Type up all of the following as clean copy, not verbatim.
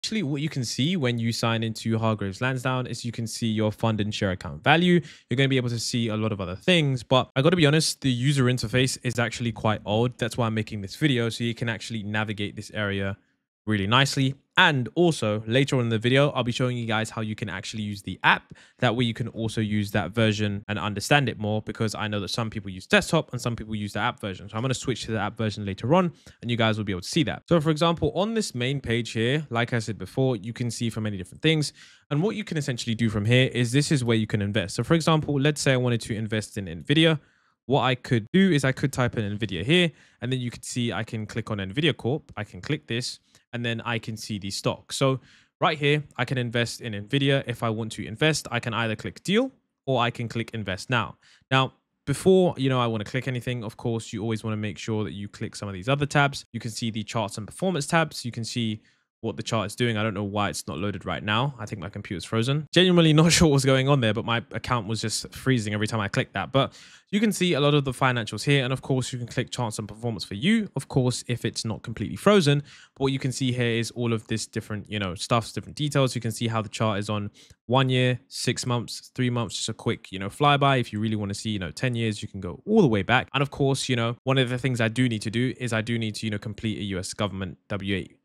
Actually, what you can see when you sign into Hargreaves Lansdown is you can see your fund and share account value. You're going to be able to see a lot of other things, but I got to be honest, the user interface is actually quite old. That's why I'm making this video, so you can actually navigate this area really nicely. And also later on in the video, I'll be showing you guys how you can actually use the app. That way you can also use that version and understand it more, because I know that some people use desktop and some people use the app version. So I'm going to switch to the app version later on and you guys will be able to see that. So for example, on this main page here, like I said before, you can see from many different things. And what you can essentially do from here is this is where you can invest. So for example, let's say I wanted to invest in Nvidia. What I could do is I could type in Nvidia here, and then you could see I can click on Nvidia Corp. I can click this, and then I can see the stock. So right here, I can invest in Nvidia. If I want to invest, I can either click deal or I can click invest now. Now, before, I want to click anything, of course, you always want to make sure that you click some of these other tabs. You can see the charts and performance tabs. You can see what the chart is doing. I don't know why it's not loaded right now. I think my computer's frozen. Genuinely not sure what's going on there, but my account was just freezing every time I clicked that. But you can see a lot of the financials here. And of course, you can click charts and performance for you, of course, if it's not completely frozen. But what you can see here is all of this different, stuffs, different details. You can see how the chart is on 1 year, 6 months, 3 months, just a quick, flyby. If you really want to see, 10 years, you can go all the way back. And of course, one of the things I do need to do is I do need to, complete a US government W-8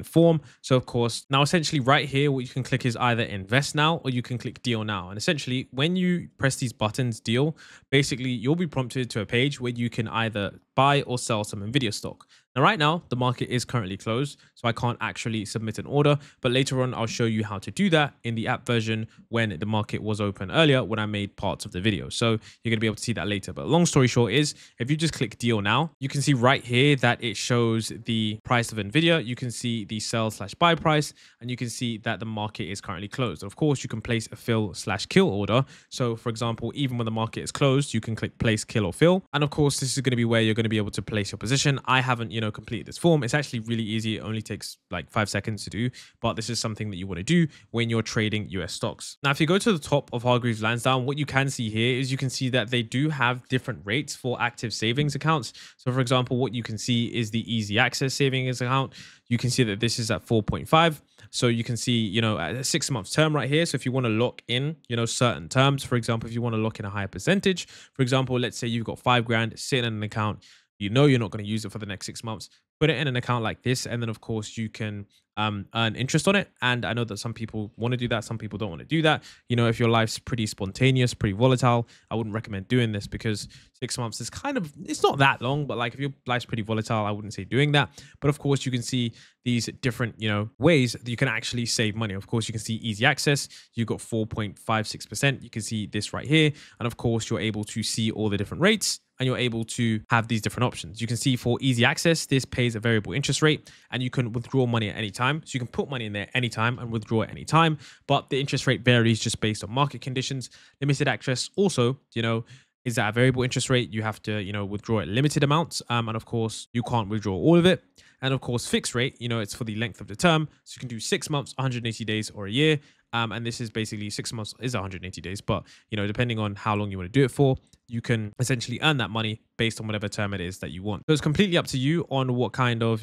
form. So of course, now essentially right here, what you can click is either invest now or you can click deal now. And essentially when you press these buttons deal, basically you'll be prompted to a page where you can either buy or sell some Nvidia stock. Now, right now, the market is currently closed, so I can't actually submit an order, but later on, I'll show you how to do that in the app version when the market was open earlier when I made parts of the video. So you're going to be able to see that later. But long story short is, if you just click deal now, you can see right here that it shows the price of Nvidia. You can see the sell/buy price, and you can see that the market is currently closed. Of course, you can place a fill/kill order. So for example, even when the market is closed, you can click place, kill, or fill. And of course, this is going to be where you're going to be able to place your position. I haven't, complete this form. It's actually really easy. It only takes like 5 seconds to do, but this is something that you want to do when you're trading US stocks. Now, if you go to the top of Hargreaves Lansdown, what you can see here is you can see that they do have different rates for active savings accounts. So for example, what you can see is the easy access savings account. You can see that this is at 4.5. So you can see, a 6 month term right here. So if you want to lock in, certain terms, for example, if you want to lock in a higher percentage, for example, let's say you've got 5 grand sitting in an account, you're not going to use it for the next 6 months, put it in an account like this. And then of course you can earn interest on it. And I know that some people want to do that. Some people don't want to do that. If your life's pretty spontaneous, pretty volatile, I wouldn't recommend doing this, because 6 months is it's not that long, but like if your life's pretty volatile, I wouldn't say doing that. But of course you can see these different, ways that you can actually save money. Of course, you can see easy access. You've got 4.56%. You can see this right here. And of course, you're able to see all the different rates, and you're able to have these different options. You can see for easy access, this pays a variable interest rate, and you can withdraw money at any time. So you can put money in there anytime and withdraw at any time, but the interest rate varies just based on market conditions. Limited access also, is at a variable interest rate. You have to, withdraw at limited amounts. And of course, you can't withdraw all of it. And of course, fixed rate, it's for the length of the term. So you can do 6 months, 180 days, or a year. And this is basically 6 months is 180 days. But, depending on how long you want to do it for, you can essentially earn that money based on whatever term it is that you want. So it's completely up to you on what kind of,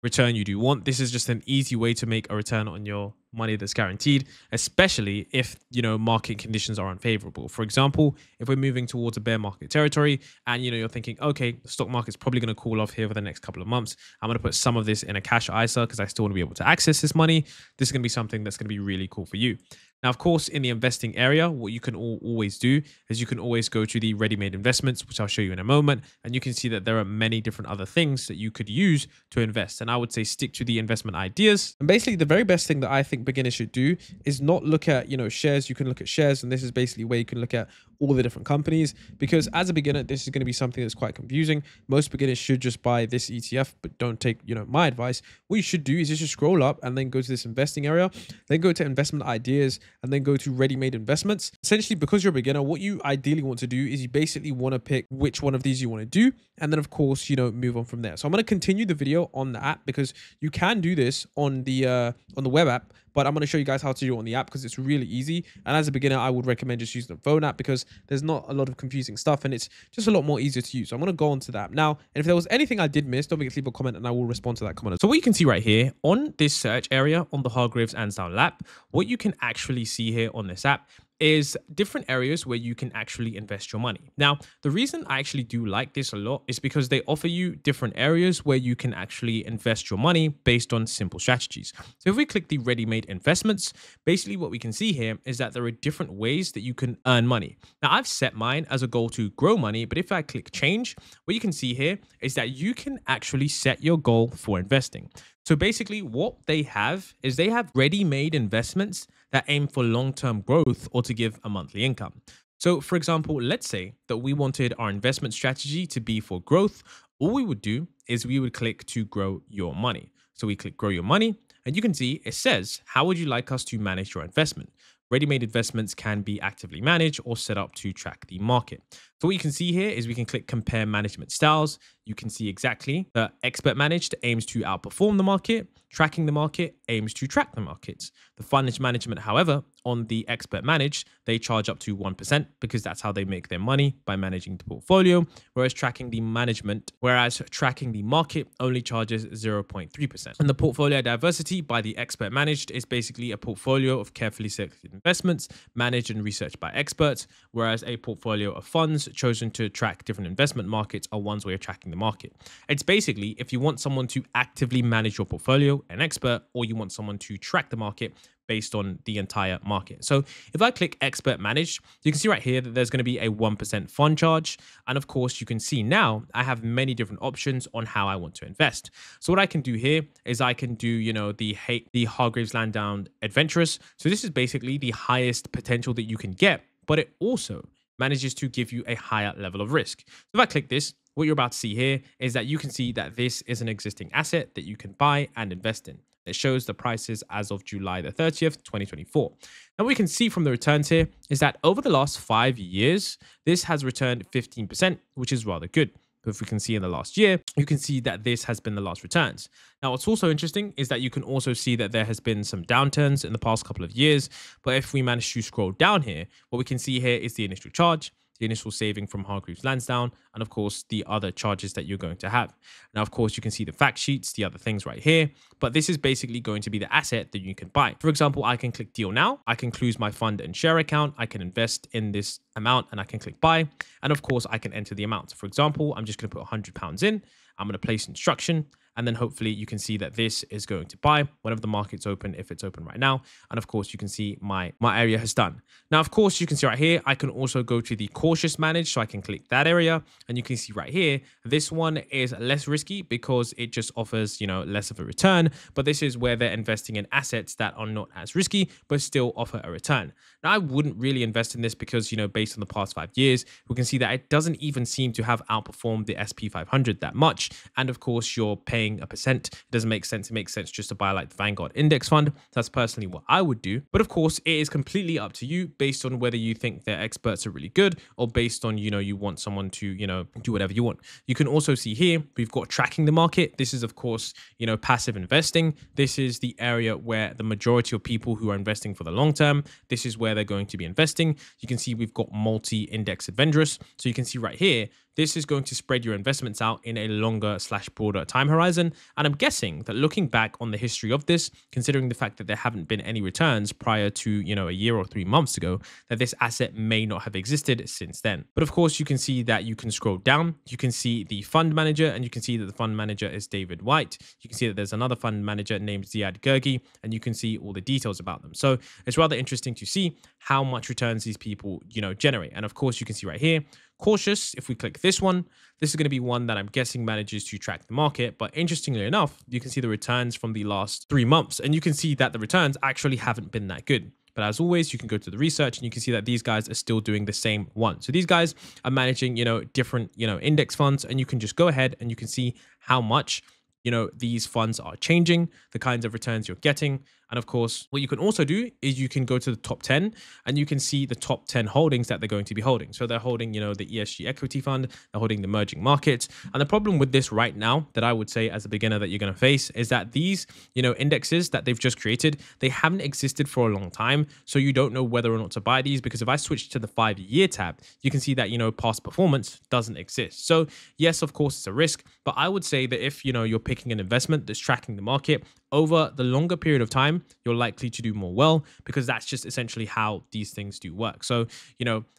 return you do want. This is just an easy way to make a return on your money that's guaranteed, especially if, market conditions are unfavorable. For example, if we're moving towards a bear market territory and, you're thinking, okay, the stock market's probably going to cool off here for the next couple of months. I'm going to put some of this in a cash ISA because I still want to be able to access this money. This is going to be something that's going to be really cool for you. Now, of course, in the investing area, what you can always do is you can always go to the ready-made investments, which I'll show you in a moment. And you can see that there are many different other things that you could use to invest. And I would say stick to the investment ideas. And basically, the very best thing that I think beginners should do is not look at, shares. You can look at shares. And this is basically where you can look at all the different companies. Because as a beginner, this is going to be something that's quite confusing. Most beginners should just buy this ETF, but don't take, my advice. What you should do is just scroll up and then go to this investing area. Then go to investment ideas, and then go to ready-made investments. Essentially, because you're a beginner, what you ideally want to do is you basically want to pick which one of these you want to do. And then of course, move on from there. So I'm going to continue the video on the app because you can do this on the web app, but I'm going to show you guys how to do it on the app because it's really easy. And as a beginner, I would recommend just using the phone app because there's not a lot of confusing stuff and it's just a lot more easier to use. So I'm going to go on to that now. And if there was anything I did miss, don't forget to leave a comment and I will respond to that comment. So what you can see right here on this search area on the Hargreaves Lansdown app, what you can actually see here on this app is different areas where you can actually invest your money. Now, the reason I actually do like this a lot is because they offer you different areas where you can actually invest your money based on simple strategies. So if we click the ready-made investments, basically what we can see here is that there are different ways that you can earn money. Now, I've set mine as a goal to grow money, but if I click change, what you can see here is that you can actually set your goal for investing. So basically what they have is they have ready-made investments that aim for long-term growth or to give a monthly income. So for example, let's say that we wanted our investment strategy to be for growth. All we would do is we would click to grow your money. So we click grow your money and you can see it says, how would you like us to manage your investment? Ready-made investments can be actively managed or set up to track the market. So what you can see here is we can click compare management styles. You can see exactly that expert managed aims to outperform the market, tracking the market aims to track the markets. The fund management, however, on the expert managed, they charge up to 1% because that's how they make their money by managing the portfolio, whereas tracking the market only charges 0.3%. And the portfolio diversity by the expert managed is basically a portfolio of carefully selected investments managed and researched by experts, whereas a portfolio of funds chosen to track different investment markets are ones where you're tracking the market. It's basically if you want someone to actively manage your portfolio, an expert, or you want someone to track the market based on the entire market. So if I click expert managed, you can see right here that there's going to be a 1% fund charge. And of course, you can see now I have many different options on how I want to invest. So what I can do here is I can do, the Hargreaves Lansdown Adventurous. So this is basically the highest potential that you can get, but it also manages to give you a higher level of risk. So if I click this, what you're about to see here is that you can see that this is an existing asset that you can buy and invest in. It shows the prices as of July the 30th, 2024. And what we can see from the returns here is that over the last 5 years, this has returned 15%, which is rather good. But if we can see in the last year, you can see that this has been the last returns. Now, what's also interesting is that you can also see that there has been some downturns in the past couple of years. But if we manage to scroll down here, what we can see here is the initial charge, the initial saving from Hargreaves Lansdown, and of course, the other charges that you're going to have. Now, of course, you can see the fact sheets, the other things right here, but this is basically going to be the asset that you can buy. For example, I can click deal now. I can close my fund and share account. I can invest in this amount and I can click buy. And of course, I can enter the amount. For example, I'm just going to put £100 in. I'm going to place instruction. And then hopefully you can see that this is going to buy whenever the market's open, if it's open right now. And of course, you can see my area has done. Now, of course, you can see right here, I can also go to the cautious manage. So I can click that area and you can see right here, this one is less risky because it just offers, less of a return. But this is where they're investing in assets that are not as risky, but still offer a return. Now, I wouldn't really invest in this because, based on the past 5 years, we can see that it doesn't even seem to have outperformed the SP 500 that much. And of course, you're paying a percent. It doesn't make sense. It makes sense just to buy like the Vanguard index fund. That's personally what I would do. But of course, it is completely up to you based on whether you think their experts are really good or based on, you want someone to, do whatever you want. You can also see here, we've got tracking the market. This is, of course, passive investing. This is the area where the majority of people who are investing for the long term, this is where they're going to be investing. You can see we've got multi-index adventurous. So you can see right here, this is going to spread your investments out in a longer/broader time horizon. And I'm guessing that looking back on the history of this, considering the fact that there haven't been any returns prior to, a year or 3 months ago, that this asset may not have existed since then. But of course, you can see that you can scroll down. You can see the fund manager and you can see that the fund manager is David White. You can see that there's another fund manager named ceoguy and you can see all the details about them. So it's rather interesting to see how much returns these people, generate. And of course, you can see right here, cautious, if we click this one, this is going to be one that I'm guessing manages to track the market. But interestingly enough, you can see the returns from the last 3 months and you can see that the returns actually haven't been that good. But as always, you can go to the research and you can see that these guys are still doing the same one. So these guys are managing, different, index funds, and you can just go ahead and you can see how much, these funds are changing, the kinds of returns you're getting. And of course, what you can also do is you can go to the top 10 and you can see the top 10 holdings that they're going to be holding. So they're holding, the ESG equity fund, they're holding the emerging markets. And the problem with this right now that I would say as a beginner that you're going to face is that these, indexes that they've just created, they haven't existed for a long time. So you don't know whether or not to buy these, because if I switch to the 5-year tab, you can see that, past performance doesn't exist. So yes, of course, it's a risk, but I would say that if, you're picking an investment that's tracking the market over the longer period of time, you're likely to do more well, because that's just essentially how these things do work. So,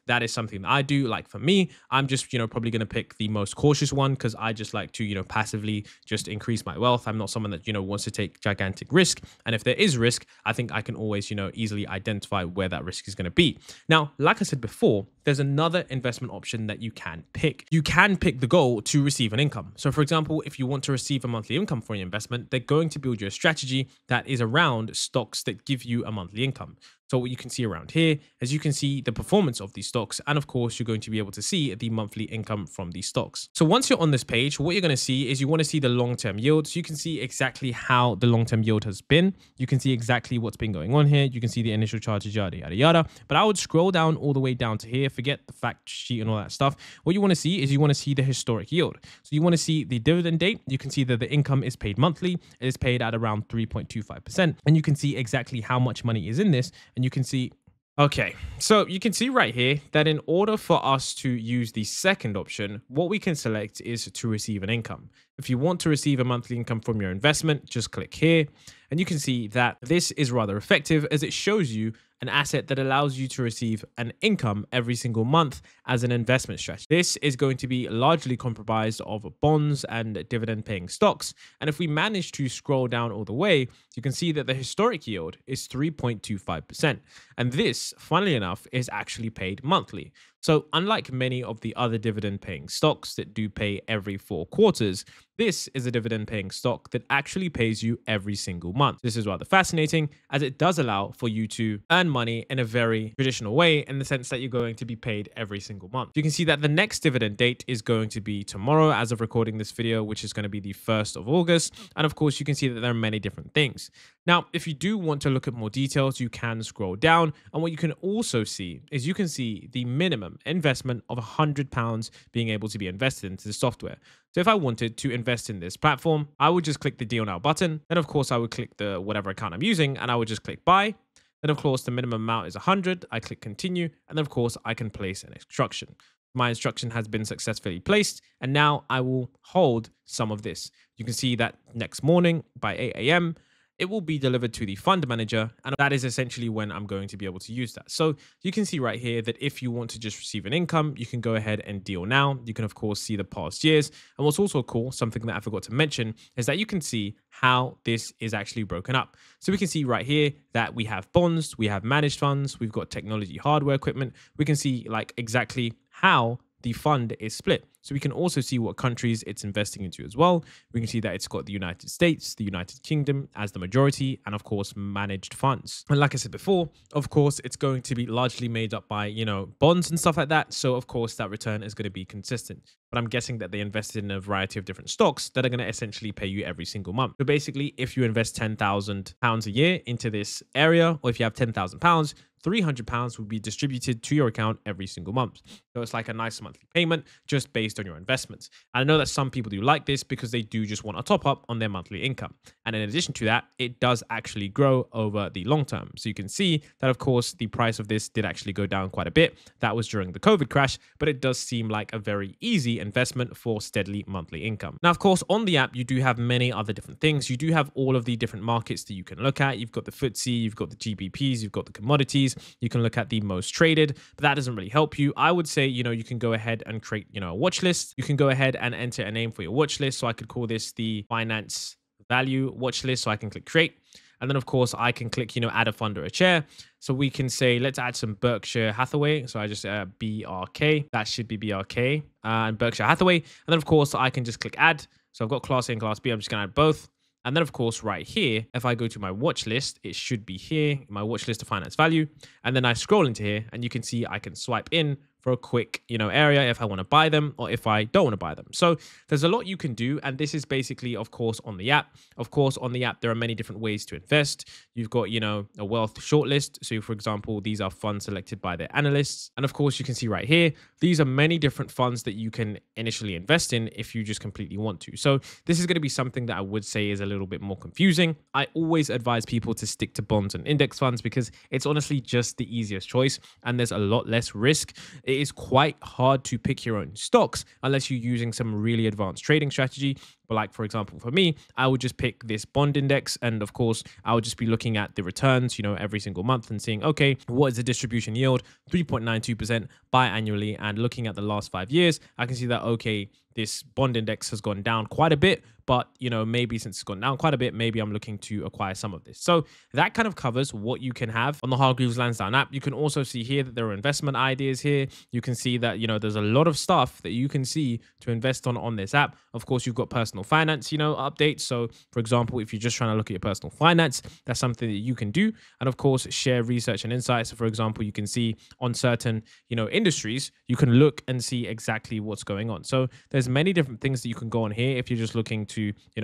that is something that I do. Like for me, I'm just, probably going to pick the most cautious one, because I just like to, passively just increase my wealth. I'm not someone that, wants to take gigantic risk. And if there is risk, I think I can always, easily identify where that risk is going to be. Now, like I said before, there's another investment option that you can pick. You can pick the goal to receive an income. So for example, if you want to receive a monthly income for your investment, they're going to build you a strategy that is around stocks that give you a monthly income. So what you can see around here is you can see the performance of these stocks. And of course, you're going to be able to see the monthly income from these stocks. So once you're on this page, what you're going to see is you want to see the long-term yield. So you can see exactly how the long-term yield has been. You can see exactly what's been going on here. You can see the initial charges, yada, yada, yada. But I would scroll down all the way down to here. Forget the fact sheet and all that stuff. What you want to see is you want to see the historic yield. So you want to see the dividend date. You can see that the income is paid monthly. It is paid at around 3.25%. And you can see exactly how much money is in this. And you can see, okay, so you can see right here that in order for us to use the second option, what we can select is to receive an income. If you want to receive a monthly income from your investment, just click here. And you can see that this is rather effective, as it shows you an asset that allows you to receive an income every single month as an investment strategy. This is going to be largely comprised of bonds and dividend paying stocks. And if we manage to scroll down all the way, you can see that the historic yield is 3.25%. And this, funnily enough, is actually paid monthly. So unlike many of the other dividend paying stocks that do pay every 4 quarters, this is a dividend paying stock that actually pays you every single month. This is rather fascinating, as it does allow for you to earn money in a very traditional way, in the sense that you're going to be paid every single month. You can see that the next dividend date is going to be tomorrow as of recording this video, which is going to be the 1st of August. And of course, you can see that there are many different things. Now, if you do want to look at more details, you can scroll down. And what you can also see is you can see the minimum investment of £100 being able to be invested into the software. So if I wanted to invest in this platform, I would just click the deal now button. Then of course I would click the whatever account I'm using, and I would just click buy. Then of course the minimum amount is 100. I click continue. And then of course I can place an instruction. My instruction has been successfully placed, and now I will hold some of this. You can see that next morning by 8 a.m., it will be delivered to the fund manager, and that is essentially when I'm going to be able to use that. So you can see right here that if you want to just receive an income, you can go ahead and deal now. You can of course see the past years. And what's also cool, something that I forgot to mention, is that you can see how this is actually broken up. So we can see right here that we have bonds, we have managed funds, we've got technology, hardware, equipment. We can see like exactly how the fund is split. So we can also see what countries it's investing into as well. We can see that it's got the United States, the United Kingdom as the majority, and of course, managed funds. And like I said before, of course, it's going to be largely made up by, bonds and stuff like that. So of course, that return is going to be consistent. But I'm guessing that they invested in a variety of different stocks that are going to essentially pay you every single month. So basically, if you invest £10,000 a year into this area, or if you have £10,000, £300 will be distributed to your account every single month. So it's like a nice monthly payment just based on your investments. And I know that some people do like this because they do just want a top up on their monthly income. And in addition to that, it does actually grow over the long term. So you can see that, of course, the price of this did actually go down quite a bit. That was during the COVID crash, but it does seem like a very easy investment for steadily monthly income. Now, of course, on the app, you do have many other different things. You do have all of the different markets that you can look at. You've got the FTSE, you've got the GBPs, you've got the commodities. You can look at the most traded, but that doesn't really help you. I would say, you can go ahead and create, a watch list. You can go ahead and enter a name for your watch list. So I could call this the finance value watch list. So I can click create. And then of course I can click, add a fund or a chair. So we can say, let's add some Berkshire Hathaway. So I just BRK, that should be BRK and Berkshire Hathaway. And then of course I can just click add. So I've got class A and class B. I'm just going to add both. And then, of course, right here, if I go to my watch list, it should be here, my watch list of finance value. And then I scroll into here and you can see I can swipe in for a quick, area if I want to buy them or if I don't want to buy them. So there's a lot you can do. And this is basically, of course, on the app. Of course, on the app, there are many different ways to invest. You've got, a wealth shortlist. So for example, these are funds selected by their analysts. And of course, you can see right here, these are many different funds that you can initially invest in if you just completely want to. So this is going to be something that I would say is a little bit more confusing. I always advise people to stick to bonds and index funds because it's honestly just the easiest choice and there's a lot less risk. It is quite hard to pick your own stocks unless you're using some really advanced trading strategy. But like, for example, for me, I would just pick this bond index. And of course, I would just be looking at the returns, every single month and seeing, okay, what is the distribution yield? 3.92% biannually. And looking at the last 5 years, I can see that, okay, this bond index has gone down quite a bit, but maybe since it's gone down quite a bit, maybe I'm looking to acquire some of this. So that kind of covers what you can have on the Hargreaves Lansdown app. You can also see here that there are investment ideas here. You can see that, there's a lot of stuff that you can see to invest on this app. Of course, you've got personal finance, updates. So for example, if you're just trying to look at your personal finance, that's something that you can do. And of course, share research and insights. So for example, you can see on certain, industries, you can look and see exactly what's going on. So there's many different things that you can go on here if you're just looking to,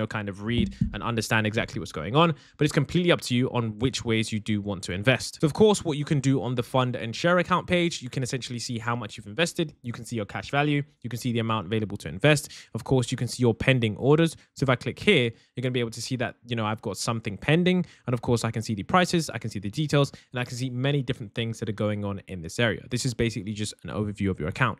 kind of read and understand exactly what's going on, but it's completely up to you on which ways you do want to invest. So of course, what you can do on the fund and share account page, you can essentially see how much you've invested. You can see your cash value. You can see the amount available to invest. Of course, you can see your pending orders. So if I click here, you're going to be able to see that, I've got something pending. And of course, I can see the prices, I can see the details, and I can see many different things that are going on in this area. This is basically just an overview of your account.